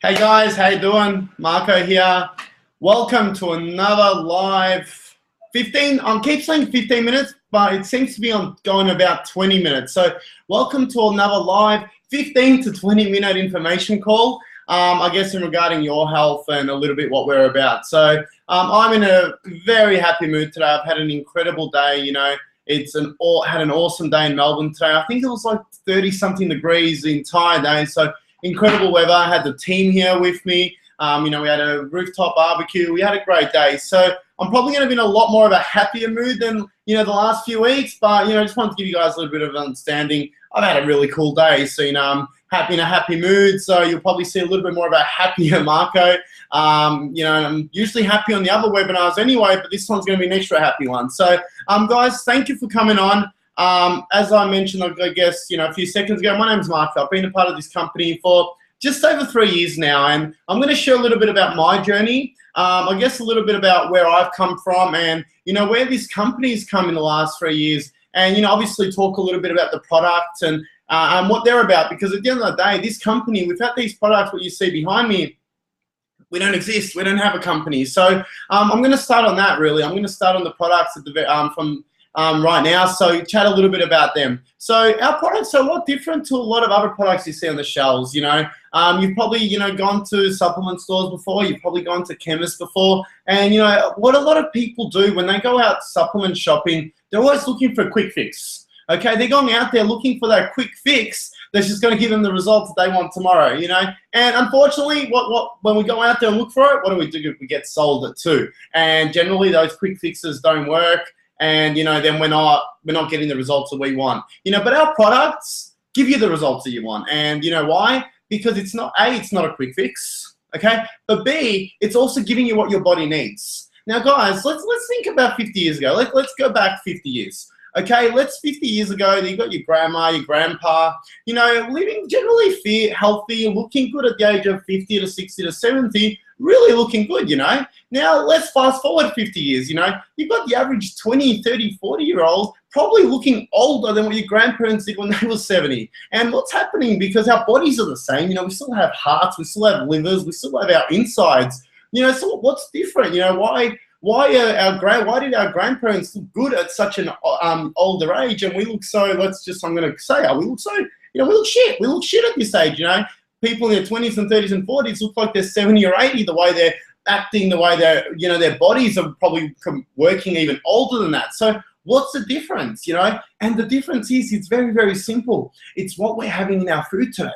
Hey guys, how you doing? Marco here. Welcome to another live 15. I keep saying 15 minutes, but it seems to be going about 20 minutes. So welcome to another live 15 to 20 minute information call. I guess in regarding your health and a little bit what we're about. So I'm in a very happy mood today. I've had an incredible day. You know, had an awesome day in Melbourne today. I think it was like 30 something degrees the entire day. So incredible weather. I had the team here with me. You know, we had a rooftop barbecue. We had a great day. So I'm probably going to be in a lot more of a happier mood than, you know, the last few weeks. But, you know, I just wanted to give you guys a little bit of understanding. I've had a really cool day. So, you know, I'm in a happy mood. So you'll probably see a little bit more of a happier Marco. You know, I'm usually happy on the other webinars anyway, but this one's going to be an extra happy one. So, guys, thank you for coming on. As I mentioned, I guess, you know, a few seconds ago, my name's Mark. I've been a part of this company for just over 3 years now, and I'm going to share a little bit about my journey. I guess a little bit about where I've come from and, you know, where this company's come in the last 3 years. And, you know, obviously talk a little bit about the product and what they're about, because at the end of the day, this company, without these products, what you see behind me, we don't exist. We don't have a company. So I'm going to start on that, really. I'm going to start on the products at the right now, so chat a little bit about them. So our products are a lot different to a lot of other products you see on the shelves, you know. You've probably, you know, gone to supplement stores before, you've probably gone to chemists before, and, you know, what a lot of people do when they go out supplement shopping, they're always looking for a quick fix, okay? They're going out there looking for that quick fix that's just going to give them the results that they want tomorrow, you know. And unfortunately, when we go out there and look for it, what do? We get sold it too. And generally, those quick fixes don't work. And, you know, then we're not getting the results that we want, you know. But our products give you the results that you want, and you know why? Because it's not a quick fix, okay? But B, it's also giving you what your body needs. Now, guys, let's think about 50 years ago. Let's go back 50 years, okay? 50 years ago, you got your grandma, your grandpa, you know, living generally fit, healthy, looking good at the age of 50 to 60 to 70. Really looking good, you know. Now, let's fast forward 50 years, you know. You've got the average 20, 30, 40-year-old probably looking older than what your grandparents did when they were 70. And what's happening? Because our bodies are the same, you know, we still have hearts, we still have livers, we still have our insides. You know, so what's different? You know, why did our grandparents look good at such an older age, and we look so, we look so, you know, we look shit. We look shit at this age, you know. People in their 20s and 30s and 40s look like they're 70 or 80, the way they're acting, the way they're, you know, their bodies are probably working even older than that. So what's the difference, you know? And the difference is, it's very, very simple. It's what we're having in our food today.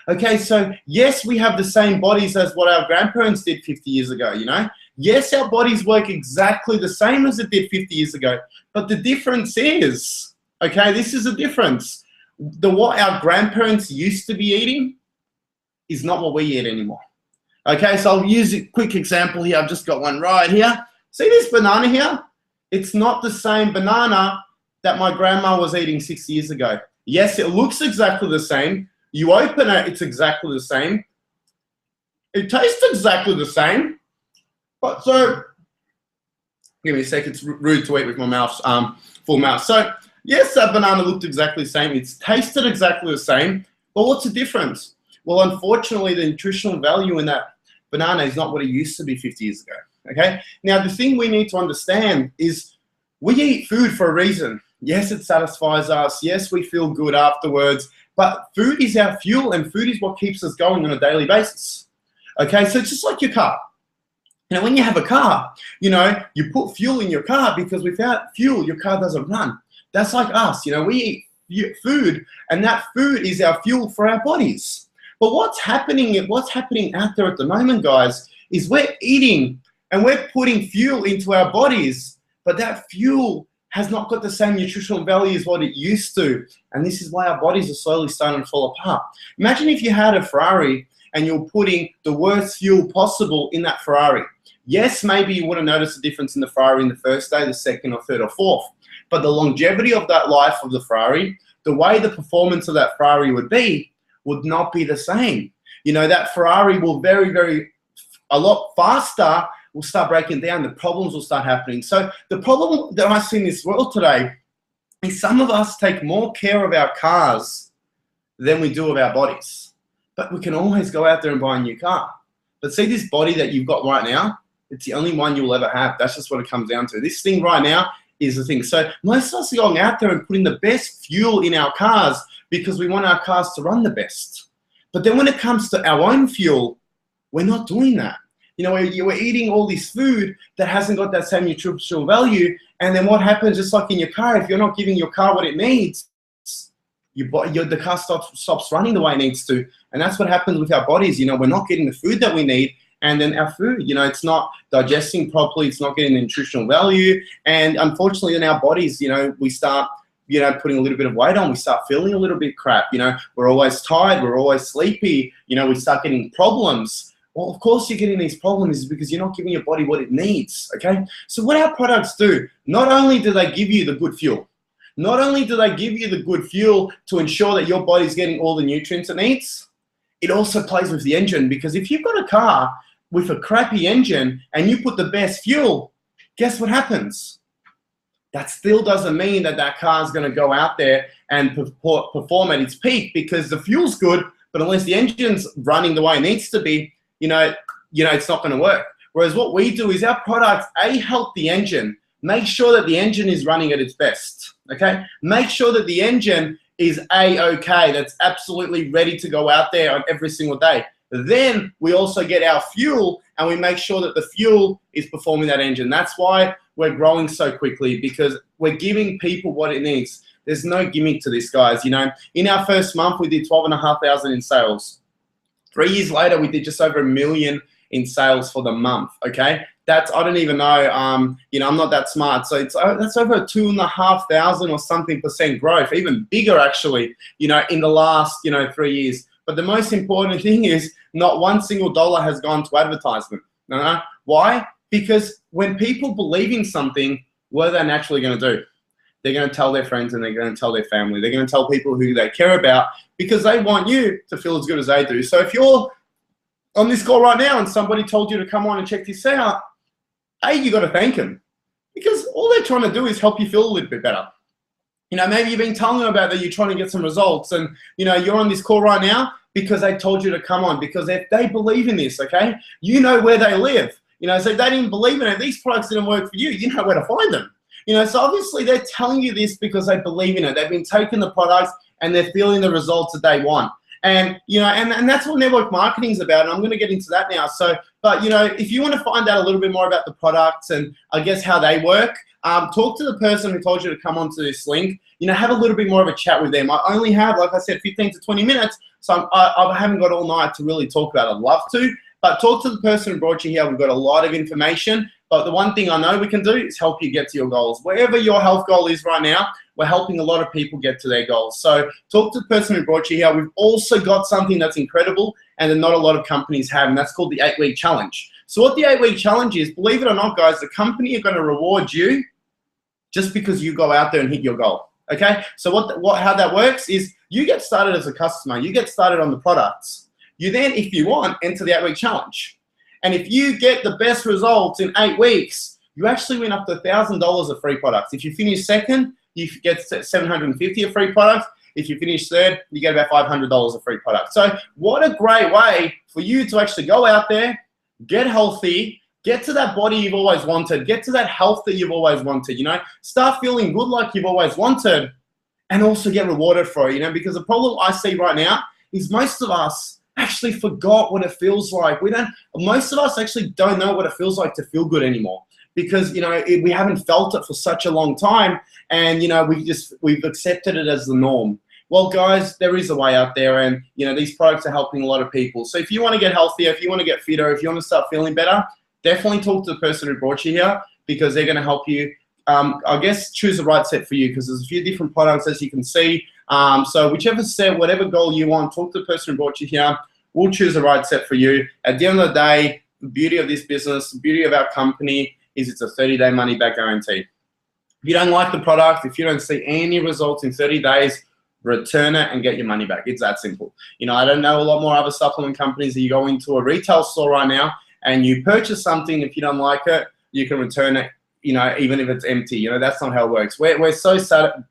Okay, so yes, we have the same bodies as what our grandparents did 50 years ago, you know? Yes, our bodies work exactly the same as it did 50 years ago. But the difference is, okay, this is the difference. What our grandparents used to be eating is not what we eat anymore. Okay, so I'll use a quick example here. I've just got one right here. See this banana here? It's not the same banana that my grandma was eating 6 years ago. Yes, it looks exactly the same. You open it, it's exactly the same. It tastes exactly the same. But so, give me a sec, it's rude to eat with my mouth, full mouth. So, yes, that banana looked exactly the same. It's tasted exactly the same. But what's the difference? Well, unfortunately, the nutritional value in that banana is not what it used to be 50 years ago, okay? Now, the thing we need to understand is we eat food for a reason. Yes, it satisfies us. Yes, we feel good afterwards. But food is our fuel, and food is what keeps us going on a daily basis, okay? So it's just like your car. You know, when you have a car, you know, you put fuel in your car because without fuel, your car doesn't run. That's like us. You know, we eat food, and that food is our fuel for our bodies. But what's happening out there at the moment, guys, is we're eating and we're putting fuel into our bodies, but that fuel has not got the same nutritional value as what it used to. And this is why our bodies are slowly starting to fall apart. Imagine if you had a Ferrari and you're putting the worst fuel possible in that Ferrari. Yes, maybe you wouldn't notice a difference in the Ferrari in the first day, the second or third or fourth. But the longevity of that life of the Ferrari, the way the performance of that Ferrari would not be the same. You know, that Ferrari will a lot faster will start breaking down. The problems will start happening. So the problem that I see in this world today is some of us take more care of our cars than we do of our bodies. but we can always go out there and buy a new car. But see this body that you've got right now, it's the only one you'll ever have. That's just what it comes down to. This thing right now is the thing. So most of us are going out there and putting the best fuel in our cars because we want our cars to run the best. But then when it comes to our own fuel, we're not doing that. You know, we're eating all this food that hasn't got that same nutritional value. And then what happens, just like in your car, if you're not giving your car what it needs, the car stops running the way it needs to. And that's what happens with our bodies. You know, we're not getting the food that we need. And then our food, you know, it's not digesting properly. It's not getting the nutritional value. And unfortunately, in our bodies, you know, we start, you know, putting a little bit of weight on. We start feeling a little bit crap. You know, we're always tired. We're always sleepy. You know, we start getting problems. Well, of course you're getting these problems because you're not giving your body what it needs, okay? So what our products do, not only do they give you the good fuel, not only do they give you the good fuel to ensure that your body's getting all the nutrients it needs, it also plays with the engine, because if you've got a car with a crappy engine and you put the best fuel, guess what happens? That still doesn't mean that that car is going to go out there and perform at its peak, because the fuel's good, but unless the engine's running the way it needs to be, you know, it's not going to work. Whereas what we do is our products, help the engine, make sure that the engine is running at its best, okay? Make sure that the engine is okay, that's absolutely ready to go out there on every single day. Then we also get our fuel and we make sure that the fuel is performing that engine. That's why we're growing so quickly, because we're giving people what it needs. There's no gimmick to this, guys. You know, in our first month, we did 12,500 in sales. 3 years later, we did just over $1 million in sales for the month, okay? That's, I don't even know, you know, I'm not that smart. So that's over 2,500 or something % growth, even bigger actually, you know, in the last, you know, 3 years. But the most important thing is not one single dollar has gone to advertisement. Why? Because when people believe in something, what are they naturally going to do? They're going to tell their friends and they're going to tell their family. They're going to tell people who they care about, because they want you to feel as good as they do. So if you're on this call right now and somebody told you to come on and check this out, you got to thank them, because all they're trying to do is help you feel a little bit better. You know, maybe you've been telling them about that you're trying to get some results, and, you know, you're on this call right now because they told you to come on, because if they believe in this, okay, you know where they live. You know, so if they didn't believe in it, these products didn't work for you, you know where to find them. You know, so obviously they're telling you this because they believe in it. They've been taking the products and they're feeling the results that they want. And, you know, and that's what network marketing is about. And I'm going to get into that now. So, but, you know, if you want to find out a little bit more about the products and I guess how they work, talk to the person who told you to come onto this link. You know, have a little bit more of a chat with them. I only have, like I said, 15 to 20 minutes. So I haven't got all night to really talk about it. I'd love to. But talk to the person who brought you here. We've got a lot of information. But the one thing I know we can do is help you get to your goals. Wherever your health goal is right now, we're helping a lot of people get to their goals. So talk to the person who brought you here. We've also got something that's incredible and that not a lot of companies have, and that's called the 8-week challenge. So what the 8-week challenge is, believe it or not, guys, the company are going to reward you just because you go out there and hit your goal. Okay? So how that works is you get started as a customer. You get started on the products. You then, if you want, enter the 8-week challenge. And if you get the best results in 8 weeks, you actually win up to $1,000 of free products. If you finish second, you get $750 of free products. If you finish third, you get about $500 of free products. So what a great way for you to actually go out there, get healthy, get to that body you've always wanted, get to that health that you've always wanted, you know, start feeling good like you've always wanted, and also get rewarded for it, you know, because the problem I see right now is most of us actually forgot what it feels like. Most of us actually don't know what it feels like to feel good anymore, because, you know, we haven't felt it for such a long time, and, you know, we've accepted it as the norm. Well, guys, there is a way out there, and, you know, these products are helping a lot of people. So if you want to get healthier, if you want to get fitter, if you want to start feeling better, definitely talk to the person who brought you here, because they're going to help you, I guess, choose the right set for you, because there's a few different products, as you can see. So whichever set, whatever goal you want, talk to the person who brought you here. We'll choose the right set for you. At the end of the day, the beauty of this business, the beauty of our company is it's a 30-day money-back guarantee. If you don't like the product, if you don't see any results in 30 days, return it and get your money back. It's that simple. You know, I don't know a lot more other supplement companies that you go into a retail store right now and you purchase something. If you don't like it, you can return it, you know, even if it's empty. You know, that's not how it works. We're so sad.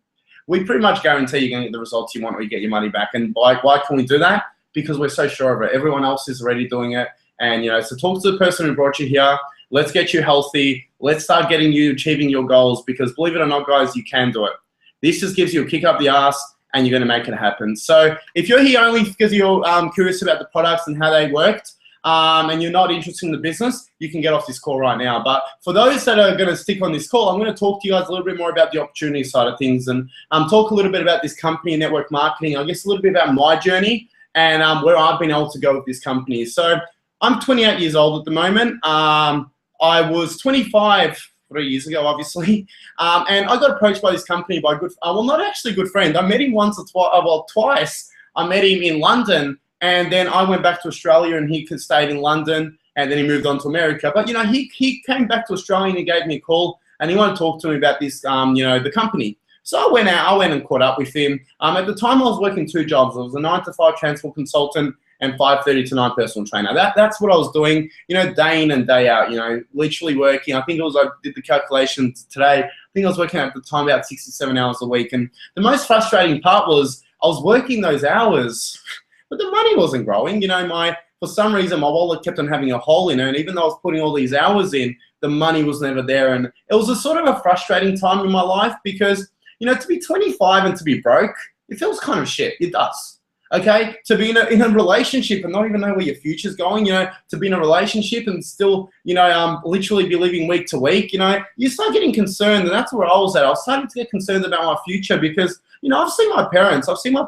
We pretty much guarantee you're going to get the results you want or you get your money back. And why can we do that? because we're so sure of it. Everyone else is already doing it. And, you know, so talk to the person who brought you here. Let's get you healthy. Let's start getting you achieving your goals, because believe it or not, guys, you can do it. This just gives you a kick up the ass, and you're going to make it happen. So if you're here only because you're curious about the products and how they worked, and you're not interested in the business, you can get off this call right now. But for those that are going to stick on this call, I'm going to talk to you guys a little bit more about the opportunity side of things, and talk a little bit about this company, network marketing. I guess a little bit about my journey and where I've been able to go with this company. So I'm 28 years old at the moment. I was 25 3 years ago, obviously, and I got approached by this company by well, not actually a good friend. I met him once or twice. I met him in London, and then I went back to Australia, and he stayed in London, and then he moved on to America. But, you know, he came back to Australia, and he gave me a call, and he wanted to talk to me about this, you know, the company. So I went and caught up with him. At the time, I was working 2 jobs. I was a 9-to-5 transport consultant and 5:30 to 9 personal trainer. That's what I was doing, you know, day in and day out, you know, literally working. I think it was, I did the calculations today, I think I was working at the time about 67 hours a week. And the most frustrating part was I was working those hours, but the money wasn't growing. You know, for some reason, my wallet kept on having a hole in it. And even though I was putting all these hours in, the money was never there. And it was a sort of a frustrating time in my life because, you know, to be 25 and to be broke, it feels kind of shit. It does. Okay, to be in a relationship and not even know where your future's going, you know, to be in a relationship and still, you know, literally be living week to week, you know, you start getting concerned, and that's where I was at. I was starting to get concerned about my future because, you know, I've seen my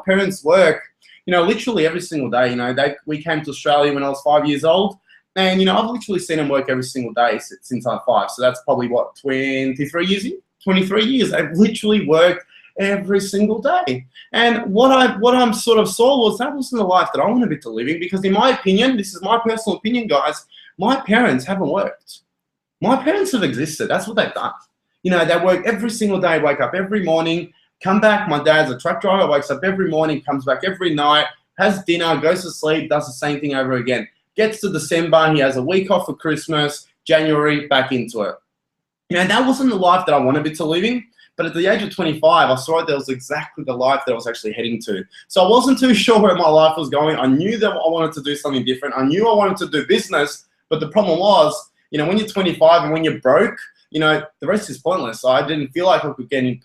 parents work, you know, literally every single day. You know, we came to Australia when I was 5 years old, and, you know, I've literally seen them work every single day since I'm 5. So that's probably what, 23 years? 23 years. They've literally worked every single day. And what I'm sort of saw was that wasn't the life that I wanted to be living, because in my opinion, this is my personal opinion, guys, my parents haven't worked. My parents have existed. That's what they've done. You know, they work every single day, wake up every morning, come back. My dad's a truck driver, wakes up every morning, comes back every night, has dinner, goes to sleep, does the same thing over again. Gets to December, he has a week off for Christmas, January, back into it. You know, that wasn't the life that I wanted to be living. But at the age of 25, I saw that was exactly the life that I was actually heading to. So I wasn't too sure where my life was going. I knew that I wanted to do something different. I knew I wanted to do business, but the problem was, you know, when you're 25 and when you're broke, you know, the rest is pointless. So I didn't feel like I could get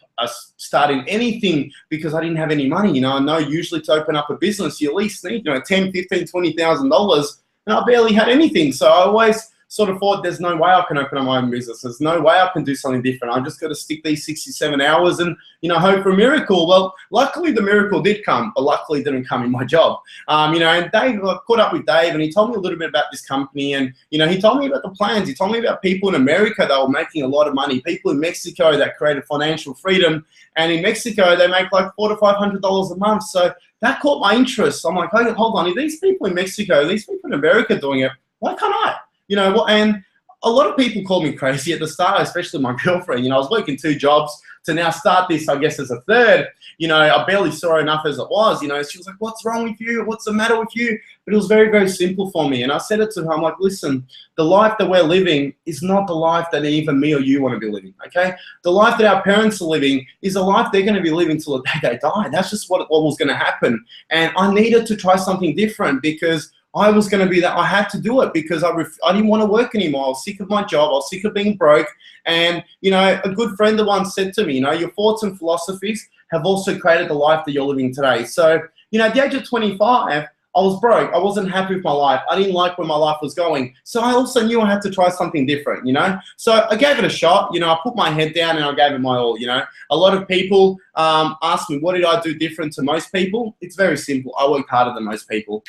started anything because I didn't have any money. You know, I know usually to open up a business, you at least need, you know, $10,000, $15,000, $20,000, and I barely had anything. So I always sort of thought, there's no way I can open up my own business. There's no way I can do something different. I just got to stick these 67 hours and, you know, hope for a miracle. Well, luckily the miracle did come, but luckily it didn't come in my job. You know, and Dave, I caught up with Dave, and he told me a little bit about this company, and, you know, he told me about the plans. He told me about people in America that were making a lot of money, people in Mexico that created financial freedom, and in Mexico they make like $400 to $500 a month. So that caught my interest. I'm like, hey, hold on, if these people in Mexico, these people in America doing it, why can't I? You know, and a lot of people called me crazy at the start, especially my girlfriend. You know, I was working 2 jobs to now start this, I guess, as a third. You know, I barely saw her enough as it was. You know, she was like, what's wrong with you? What's the matter with you? But it was very, very simple for me. And I said it to her, I'm like, listen, the life that we're living is not the life that even me or you want to be living, okay? The life that our parents are living is a life they're going to be living till the day they die. That's just what was going to happen. And I needed to try something different because I was going to be that. I had to do it because I didn't want to work anymore. I was sick of my job. I was sick of being broke. And, you know, a good friend of once said to me, you know, your thoughts and philosophies have also created the life that you're living today. So, you know, at the age of 25, I was broke. I wasn't happy with my life. I didn't like where my life was going. So I also knew I had to try something different, you know. So I gave it a shot. You know, I put my head down and I gave it my all, you know. A lot of people ask me, what did I do different to most people? It's very simple. I worked harder than most people.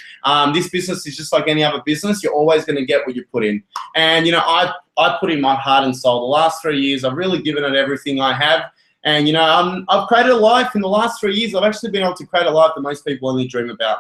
This business is just like any other business. You're always going to get what you put in. And, you know, I put in my heart and soul. The last 3 years, I've really given it everything I have. And, you know, I've created a life in the last 3 years. I've actually been able to create a life that most people only dream about.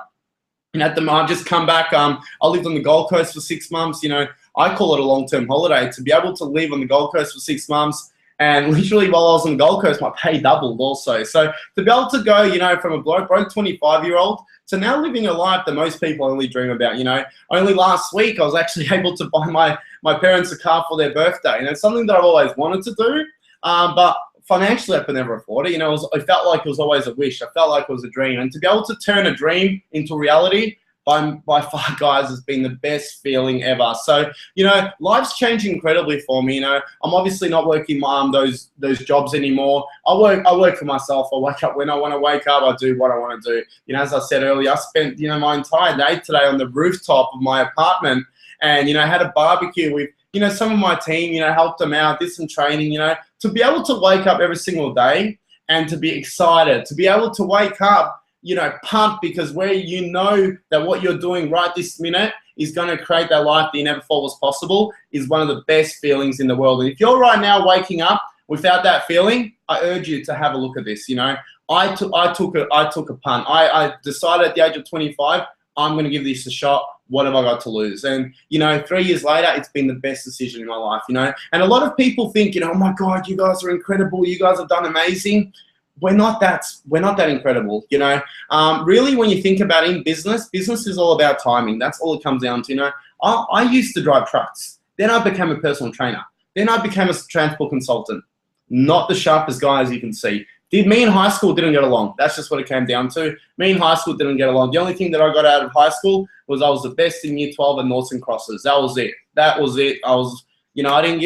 And at the moment, I've just come back. I lived on the Gold Coast for 6 months. You know, I call it a long-term holiday. To be able to live on the Gold Coast for 6 months, and literally while I was on the Gold Coast, my pay doubled also. So to be able to go, you know, from a broke 25-year-old to now living a life that most people only dream about. You know, only last week I was actually able to buy my parents a car for their birthday, and it's something that I've always wanted to do, but financially, I could never afford it. You know, it felt like it was always a wish. I felt like it was a dream. And to be able to turn a dream into reality by far, guys, has been the best feeling ever. So, you know, life's changed incredibly for me. You know, I'm obviously not working those jobs anymore. I work for myself. I wake up when I want to wake up. I do what I want to do. You know, as I said earlier, I spent, you know, my entire day today on the rooftop of my apartment, and, you know, had a barbecue with, you know, some of my team. You know, helped them out, did some training. You know, to be able to wake up every single day and to be excited, to be able to wake up, you know, pumped, because where you know that what you're doing right this minute is going to create that life that you never thought was possible, is one of the best feelings in the world. And if you're right now waking up without that feeling, I urge you to have a look at this. You know, I took a punt. I decided at the age of 25, I'm going to give this a shot. What have I got to lose? And, you know, 3 years later, it's been the best decision in my life, you know. And a lot of people think, you know, oh my God, you guys are incredible. You guys have done amazing. We're not that incredible, you know. Really, when you think about it, in business is all about timing. That's all it comes down to, you know. I used to drive trucks. Then I became a personal trainer. Then I became a transport consultant. Not the sharpest guy, as you can see. Me in high school didn't get along. That's just what it came down to. Me in high school didn't get along. The only thing that I got out of high school was I was the best in year 12 at Noughts and Crosses. That was it. That was it. I was, you know, I didn't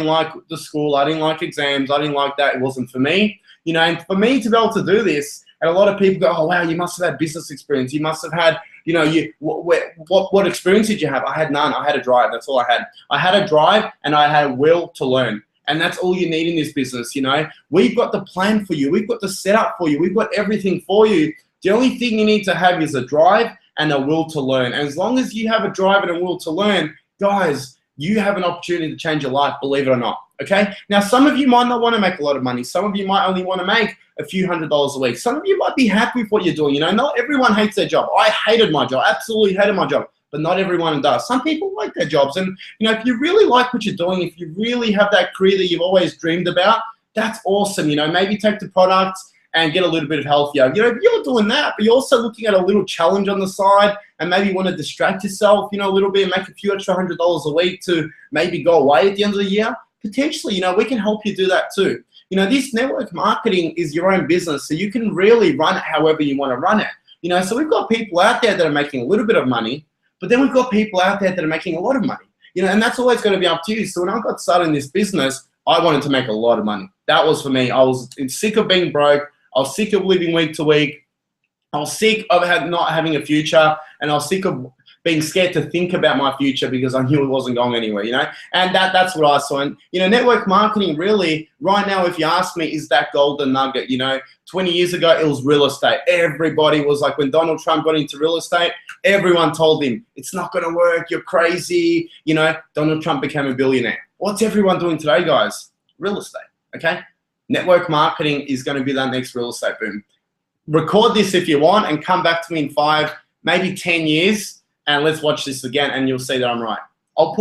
like the school. I didn't like exams. I didn't like that. It wasn't for me. You know, and for me to be able to do this, and a lot of people go, oh, wow, you must have had business experience. You must have had, you know, what experience did you have? I had none. I had a drive. That's all I had. I had a drive and I had a will to learn. And that's all you need in this business, you know. We've got the plan for you. We've got the setup for you. We've got everything for you. The only thing you need to have is a drive and a will to learn. And as long as you have a drive and a will to learn, guys, you have an opportunity to change your life, believe it or not, okay? Now, some of you might not want to make a lot of money. Some of you might only want to make a few $100s a week. Some of you might be happy with what you're doing. You know, not everyone hates their job. I hated my job, absolutely hated my job, but not everyone does. Some people like their jobs. And, you know, if you really like what you're doing, if you really have that career that you've always dreamed about, that's awesome. You know, maybe take the products and get a little bit of healthier. You know, if you're doing that, but you're also looking at a little challenge on the side and maybe you want to distract yourself, you know, a little bit and make a few extra $100s a week to maybe go away at the end of the year, potentially, you know, we can help you do that too. You know, this network marketing is your own business, so you can really run it however you want to run it. You know, so we've got people out there that are making a little bit of money, but then we've got people out there that are making a lot of money. You know, and that's always going to be up to you. So when I got started in this business, I wanted to make a lot of money. That was for me. I was sick of being broke. I was sick of living week to week. I was sick of not having a future, and I was sick of being scared to think about my future because I knew it wasn't going anywhere, you know? And that's what I saw. And, you know, network marketing really, right now, if you ask me, is that golden nugget, you know? 20 years ago, it was real estate. Everybody was like, when Donald Trump got into real estate, everyone told him, it's not going to work, you're crazy. You know, Donald Trump became a billionaire. What's everyone doing today, guys? Real estate, okay? Network marketing is going to be that next real estate boom. Record this if you want and come back to me in 5, maybe 10 years, and let's watch this again, and you'll see that I'm right. I'll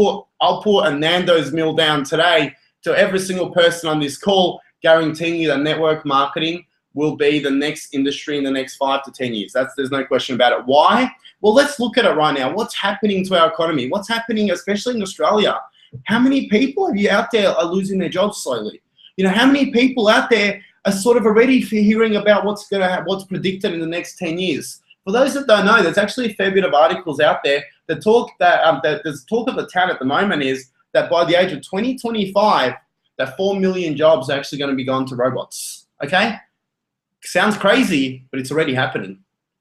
put a Nando's meal down today to every single person on this call, guaranteeing you that network marketing will be the next industry in the next 5 to 10 years. There's no question about it. Why? Well, let's look at it right now. What's happening to our economy? What's happening, especially in Australia? How many people have you out there are losing their jobs slowly? You know, how many people out there are sort of already hearing about what's predicted in the next 10 years? For those that don't know, there's actually a fair bit of articles out there that talk there's talk of the town at the moment is that by the age of 2025, that 4 million jobs are actually going to be gone to robots. Okay, sounds crazy, but it's already happening.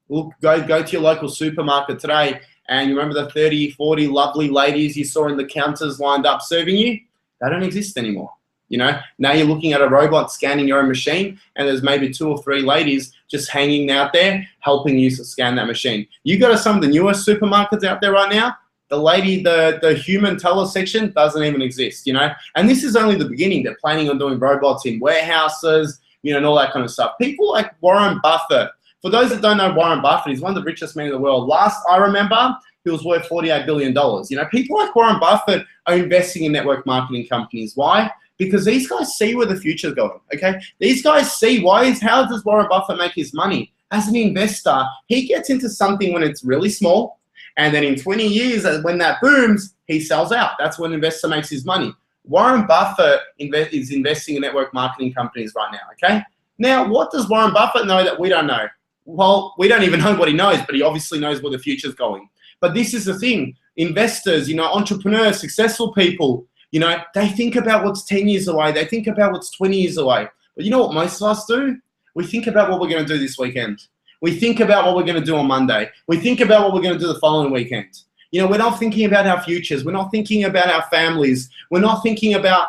Look, go to your local supermarket today, and you remember the 30, 40 lovely ladies you saw in the counters lined up serving you? They don't exist anymore. You know, now you're looking at a robot scanning your own machine, and there's maybe 2 or 3 ladies just hanging out there helping you to scan that machine. You go to some of the newest supermarkets out there right now, the human teller section doesn't even exist, you know? And this is only the beginning. They're planning on doing robots in warehouses, you know, and all that kind of stuff. People like Warren Buffett. For those that don't know Warren Buffett, he's one of the richest men in the world. Last I remember, he was worth $48 billion. You know, people like Warren Buffett are investing in network marketing companies. Why? Because these guys see where the future is going, okay? These guys see how does Warren Buffett make his money? As an investor, he gets into something when it's really small, and then in 20 years, when that booms, he sells out. That's when an investor makes his money. Warren Buffett is investing in network marketing companies right now, okay? Now, what does Warren Buffett know that we don't know? Well, we don't even know what he knows, but he obviously knows where the future's going. But this is the thing. Investors, entrepreneurs, successful people, they think about what's 10 years away. They think about what's 20 years away. But you know what most of us do? We think about what we're going to do this weekend. We think about what we're going to do on Monday. We think about what we're going to do the following weekend. We're not thinking about our futures. We're not thinking about our families. We're not thinking about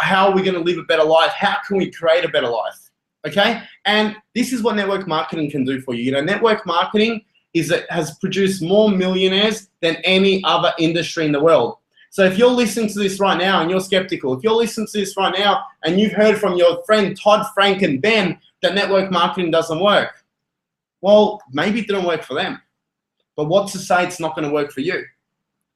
how we're going to live a better life. How can we create a better life? Okay? And this is what network marketing can do for you. Network marketing has produced more millionaires than any other industry in the world. So if you're listening to this right now and you're skeptical, if you're listening to this right now and you've heard from your friend Todd, Frank, and Ben that network marketing doesn't work, well, maybe it didn't work for them. But what's to say it's not going to work for you?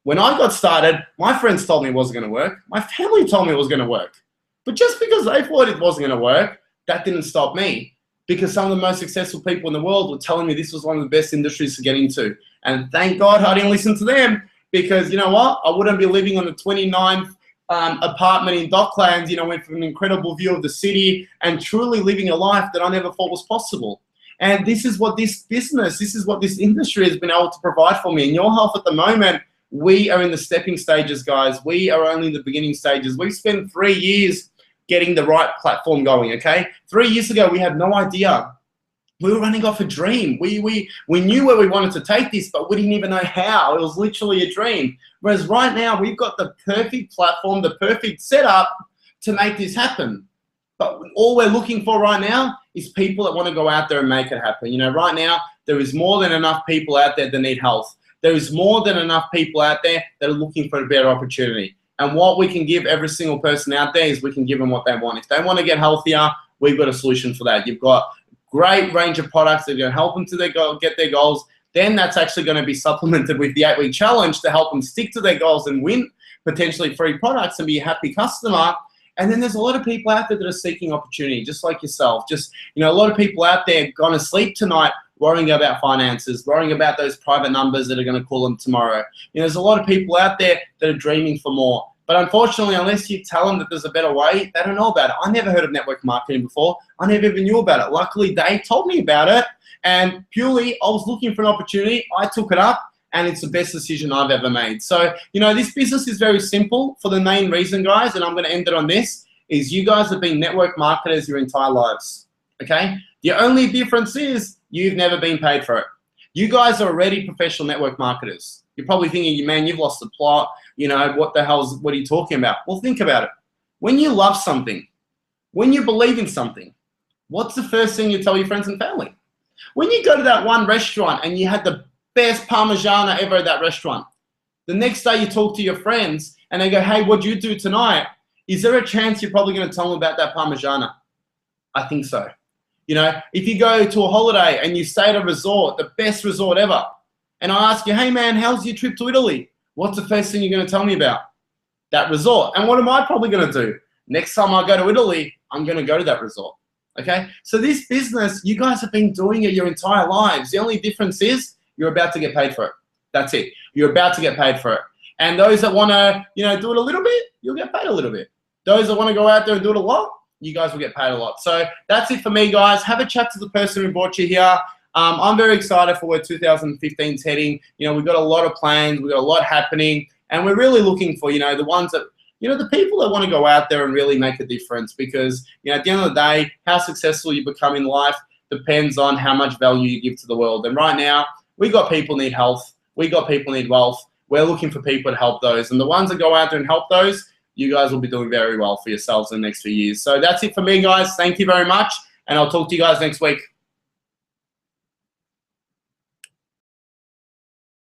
When I got started, my friends told me it wasn't going to work. My family told me it was going to work. But just because they thought it wasn't going to work, that didn't stop me, because some of the most successful people in the world were telling me this was one of the best industries to get into. And thank God I didn't listen to them, because you know what? I wouldn't be living on the 29th apartment in Docklands, with an incredible view of the city and truly living a life that I never thought was possible. And this is what this industry has been able to provide for me. In Your Health at the moment, we are in the stepping stages, guys. We are only in the beginning stages. We've spent 3 years getting the right platform going, okay? 3 years ago, we had no idea. We were running off a dream. We knew where we wanted to take this, but we didn't even know how. It was literally a dream. Whereas right now, we've got the perfect platform, the perfect setup to make this happen. But all we're looking for right now is people that want to go out there and make it happen. Right now, there is more than enough people out there that need health. There is more than enough people out there that are looking for a better opportunity. And what we can give every single person out there is we can give them what they want. If they want to get healthier, we've got a solution for that. You've got great range of products that are going to help them to get their goals. Then that's actually going to be supplemented with the 8-week challenge to help them stick to their goals and win potentially free products and be a happy customer. And then there's a lot of people out there that are seeking opportunity, just like yourself. A lot of people out there going to sleep tonight worrying about finances, worrying about those private numbers that are going to call them tomorrow. There's a lot of people out there that are dreaming for more. But unfortunately, unless you tell them that there's a better way, they don't know about it. I never heard of network marketing before. I never even knew about it. Luckily, Dave told me about it. And purely, I was looking for an opportunity. I took it up. And it's the best decision I've ever made. So, this business is very simple for the main reason, guys, and I'm going to end it on this, is you guys have been network marketers your entire lives, okay? The only difference is you've never been paid for it. You guys are already professional network marketers. You're probably thinking, man, you've lost the plot. What are you talking about? Well, think about it. When you love something, when you believe in something, what's the first thing you tell your friends and family? When you go to that one restaurant and you had the best Parmigiana ever at that restaurant, the next day you talk to your friends and they go, hey, what'd you do tonight? Is there a chance you're probably going to tell them about that Parmigiana? I think so. If you go to a holiday and you stay at a resort, the best resort ever, and I ask you, hey man, how's your trip to Italy? What's the first thing you're going to tell me about? That resort. And what am I probably going to do? Next time I go to Italy, I'm going to go to that resort. Okay? So this business, you guys have been doing it your entire lives. The only difference is you're about to get paid for it. That's it. You're about to get paid for it. And those that want to, do it a little bit, you'll get paid a little bit. Those that want to go out there and do it a lot, you guys will get paid a lot. So that's it for me, guys. Have a chat to the person who brought you here. I'm very excited for where 2015 is heading. We've got a lot of plans. We've got a lot happening. And we're really looking for, the ones that, the people that want to go out there and really make a difference. Because, at the end of the day, how successful you become in life depends on how much value you give to the world. And right now, we got people need health. We got people need wealth. We're looking for people to help those. And the ones that go out there and help those, you guys will be doing very well for yourselves in the next few years. So that's it for me, guys. Thank you very much. And I'll talk to you guys next week.